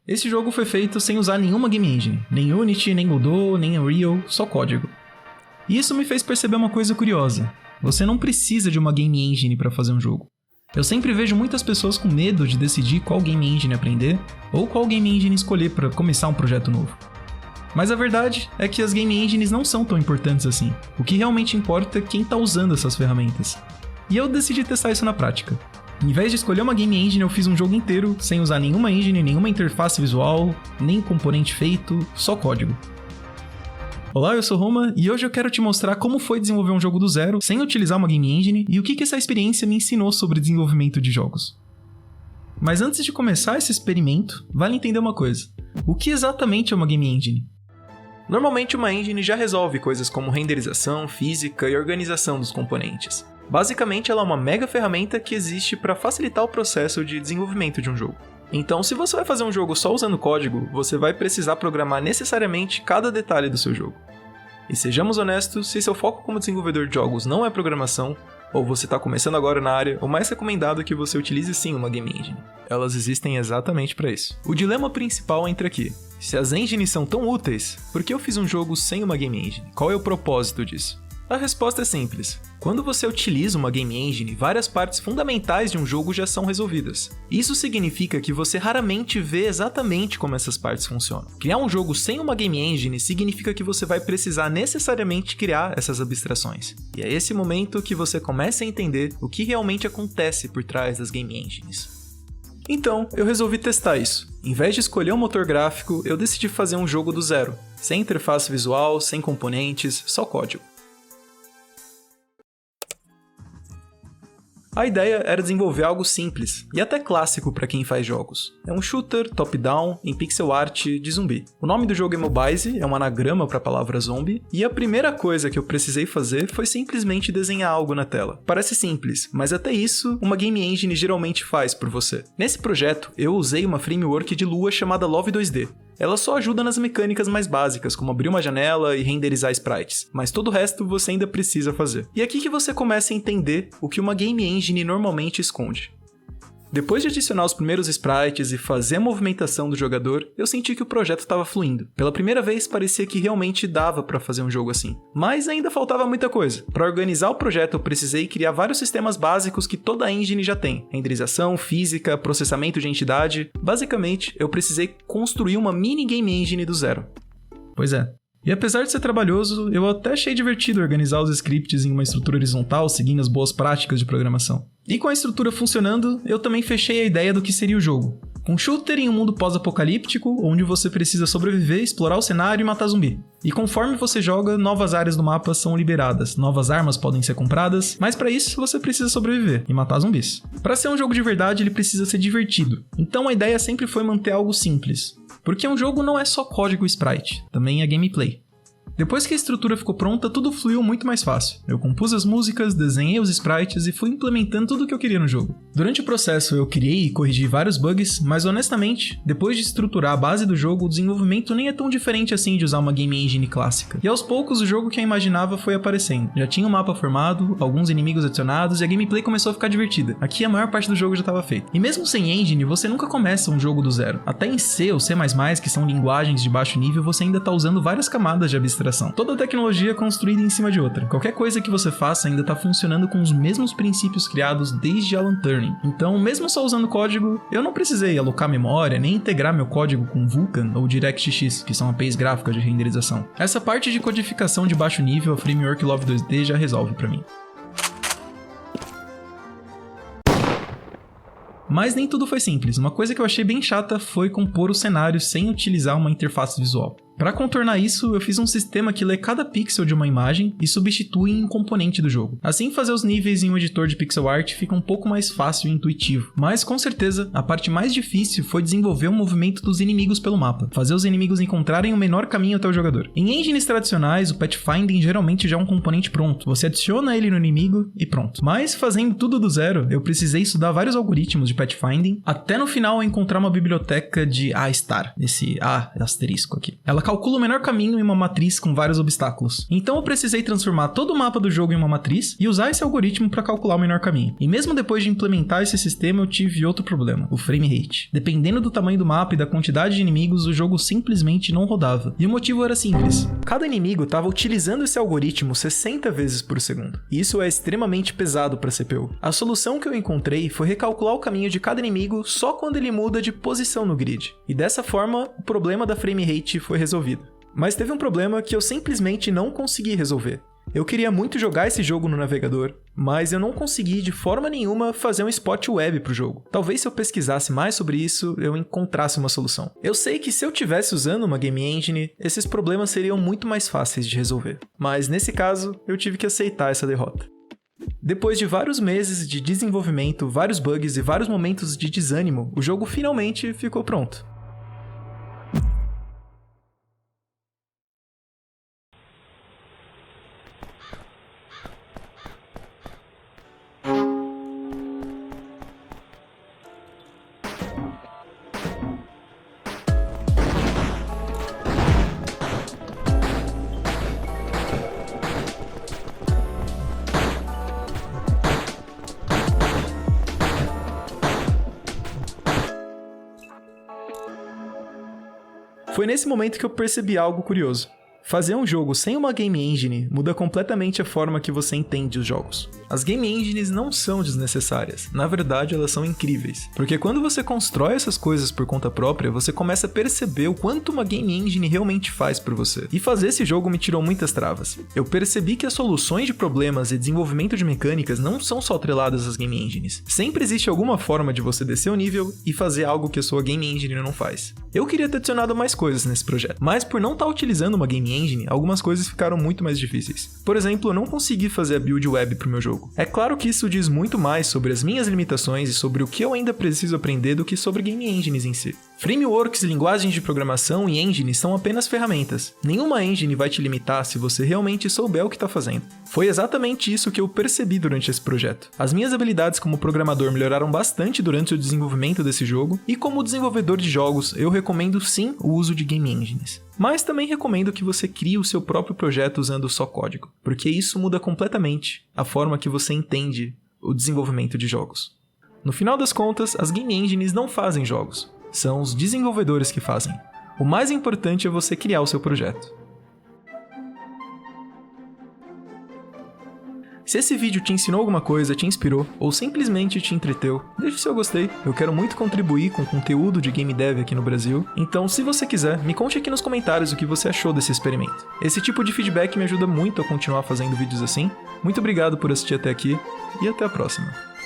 Esse jogo foi feito sem usar nenhuma game engine, nem Unity, nem Godot, nem Unreal, só código. E isso me fez perceber uma coisa curiosa. Você não precisa de uma game engine para fazer um jogo. Eu sempre vejo muitas pessoas com medo de decidir qual game engine aprender ou qual game engine escolher para começar um projeto novo. Mas a verdade é que as game engines não são tão importantes assim. O que realmente importa é quem está usando essas ferramentas. E eu decidi testar isso na prática. Em vez de escolher uma game engine, eu fiz um jogo inteiro sem usar nenhuma engine, nenhuma interface visual, nem componente feito, só código. Olá, eu sou Roma e hoje eu quero te mostrar como foi desenvolver um jogo do zero sem utilizar uma game engine e o que essa experiência me ensinou sobre desenvolvimento de jogos. Mas antes de começar esse experimento, vale entender uma coisa. O que exatamente é uma game engine? Normalmente uma engine já resolve coisas como renderização, física e organização dos componentes. Basicamente, ela é uma mega ferramenta que existe para facilitar o processo de desenvolvimento de um jogo. Então, se você vai fazer um jogo só usando código, você vai precisar programar necessariamente cada detalhe do seu jogo. E sejamos honestos, se seu foco como desenvolvedor de jogos não é programação, ou você está começando agora na área, o mais recomendado é que você utilize sim uma game engine. Elas existem exatamente para isso. O dilema principal entra aqui. Se as engines são tão úteis, por que eu fiz um jogo sem uma game engine? Qual é o propósito disso? A resposta é simples. Quando você utiliza uma game engine, várias partes fundamentais de um jogo já são resolvidas. Isso significa que você raramente vê exatamente como essas partes funcionam. Criar um jogo sem uma game engine significa que você vai precisar necessariamente criar essas abstrações. E é esse momento que você começa a entender o que realmente acontece por trás das game engines. Então, eu resolvi testar isso. Em vez de escolher um motor gráfico, eu decidi fazer um jogo do zero, sem interface visual, sem componentes, só código. A ideia era desenvolver algo simples e até clássico para quem faz jogos. É um shooter top-down em pixel art de zumbi. O nome do jogo é Mobize, é um anagrama para a palavra zombie, e a primeira coisa que eu precisei fazer foi simplesmente desenhar algo na tela. Parece simples, mas até isso uma game engine geralmente faz por você. Nesse projeto, eu usei uma framework de Lua chamada Love 2D. Ela só ajuda nas mecânicas mais básicas, como abrir uma janela e renderizar sprites, mas todo o resto você ainda precisa fazer. E aqui que você começa a entender o que uma game engine normalmente esconde. Depois de adicionar os primeiros sprites e fazer a movimentação do jogador, eu senti que o projeto estava fluindo. Pela primeira vez parecia que realmente dava para fazer um jogo assim. Mas ainda faltava muita coisa. Para organizar o projeto eu precisei criar vários sistemas básicos que toda engine já tem. Renderização, física, processamento de entidade. Basicamente, eu precisei construir uma mini game engine do zero. Pois é. E apesar de ser trabalhoso, eu até achei divertido organizar os scripts em uma estrutura horizontal, seguindo as boas práticas de programação. E com a estrutura funcionando, eu também fechei a ideia do que seria o jogo. Um shooter em um mundo pós-apocalíptico, onde você precisa sobreviver, explorar o cenário e matar zumbi. E conforme você joga, novas áreas do mapa são liberadas, novas armas podem ser compradas, mas para isso você precisa sobreviver e matar zumbis. Para ser um jogo de verdade, ele precisa ser divertido. Então a ideia sempre foi manter algo simples. Porque um jogo não é só código e sprite, também é gameplay. Depois que a estrutura ficou pronta, tudo fluiu muito mais fácil. Eu compus as músicas, desenhei os sprites e fui implementando tudo o que eu queria no jogo. Durante o processo eu criei e corrigi vários bugs, mas honestamente, depois de estruturar a base do jogo, o desenvolvimento nem é tão diferente assim de usar uma game engine clássica. E aos poucos o jogo que eu imaginava foi aparecendo. Já tinha um mapa formado, alguns inimigos adicionados e a gameplay começou a ficar divertida. Aqui a maior parte do jogo já estava feita. E mesmo sem engine, você nunca começa um jogo do zero. Até em C ou C++, que são linguagens de baixo nível, você ainda está usando várias camadas de abstração. Toda a tecnologia é construída em cima de outra. Qualquer coisa que você faça ainda está funcionando com os mesmos princípios criados desde Alan Turing. Então, mesmo só usando código, eu não precisei alocar memória, nem integrar meu código com Vulkan ou DirectX, que são APIs gráficas de renderização. Essa parte de codificação de baixo nível, a framework Love 2D já resolve para mim. Mas nem tudo foi simples. Uma coisa que eu achei bem chata foi compor os cenários sem utilizar uma interface visual. Para contornar isso, eu fiz um sistema que lê cada pixel de uma imagem e substitui em um componente do jogo. Assim, fazer os níveis em um editor de pixel art fica um pouco mais fácil e intuitivo. Mas, com certeza, a parte mais difícil foi desenvolver o movimento dos inimigos pelo mapa. Fazer os inimigos encontrarem o menor caminho até o jogador. Em engines tradicionais, o pathfinding geralmente já é um componente pronto. Você adiciona ele no inimigo e pronto. Mas, fazendo tudo do zero, eu precisei estudar vários algoritmos de pathfinding, até no final encontrar uma biblioteca de A*, esse A asterisco aqui. Ela calcula o menor caminho em uma matriz com vários obstáculos. Então eu precisei transformar todo o mapa do jogo em uma matriz e usar esse algoritmo para calcular o menor caminho. E mesmo depois de implementar esse sistema, eu tive outro problema, o frame rate. Dependendo do tamanho do mapa e da quantidade de inimigos, o jogo simplesmente não rodava. E o motivo era simples. Cada inimigo estava utilizando esse algoritmo 60 vezes por segundo. E isso é extremamente pesado para a CPU. A solução que eu encontrei foi recalcular o caminho de cada inimigo só quando ele muda de posição no grid. E dessa forma, o problema da frame rate foi resolvido. Mas teve um problema que eu simplesmente não consegui resolver. Eu queria muito jogar esse jogo no navegador, mas eu não consegui de forma nenhuma fazer um spot web pro jogo. Talvez se eu pesquisasse mais sobre isso, eu encontrasse uma solução. Eu sei que se eu tivesse usando uma game engine, esses problemas seriam muito mais fáceis de resolver. Mas nesse caso, eu tive que aceitar essa derrota. Depois de vários meses de desenvolvimento, vários bugs e vários momentos de desânimo, o jogo finalmente ficou pronto. Foi nesse momento que eu percebi algo curioso. Fazer um jogo sem uma game engine muda completamente a forma que você entende os jogos. As game engines não são desnecessárias, na verdade elas são incríveis. Porque quando você constrói essas coisas por conta própria, você começa a perceber o quanto uma game engine realmente faz por você. E fazer esse jogo me tirou muitas travas. Eu percebi que as soluções de problemas e desenvolvimento de mecânicas não são só atreladas às game engines. Sempre existe alguma forma de você descer o nível e fazer algo que a sua game engine não faz. Eu queria ter adicionado mais coisas nesse projeto, mas por não estar utilizando uma game engine, algumas coisas ficaram muito mais difíceis. Por exemplo, eu não consegui fazer a build web pro meu jogo. É claro que isso diz muito mais sobre as minhas limitações e sobre o que eu ainda preciso aprender do que sobre game engines em si. Frameworks, linguagens de programação e engines são apenas ferramentas. Nenhuma engine vai te limitar se você realmente souber o que está fazendo. Foi exatamente isso que eu percebi durante esse projeto. As minhas habilidades como programador melhoraram bastante durante o desenvolvimento desse jogo, e como desenvolvedor de jogos, eu recomendo sim o uso de game engines. Mas também recomendo que você crie o seu próprio projeto usando só código, porque isso muda completamente a forma que você entende o desenvolvimento de jogos. No final das contas, as game engines não fazem jogos, são os desenvolvedores que fazem. O mais importante é você criar o seu projeto. Se esse vídeo te ensinou alguma coisa, te inspirou, ou simplesmente te entreteu, deixe seu gostei. Eu quero muito contribuir com o conteúdo de game dev aqui no Brasil, então se você quiser, me conte aqui nos comentários o que você achou desse experimento. Esse tipo de feedback me ajuda muito a continuar fazendo vídeos assim. Muito obrigado por assistir até aqui, e até a próxima.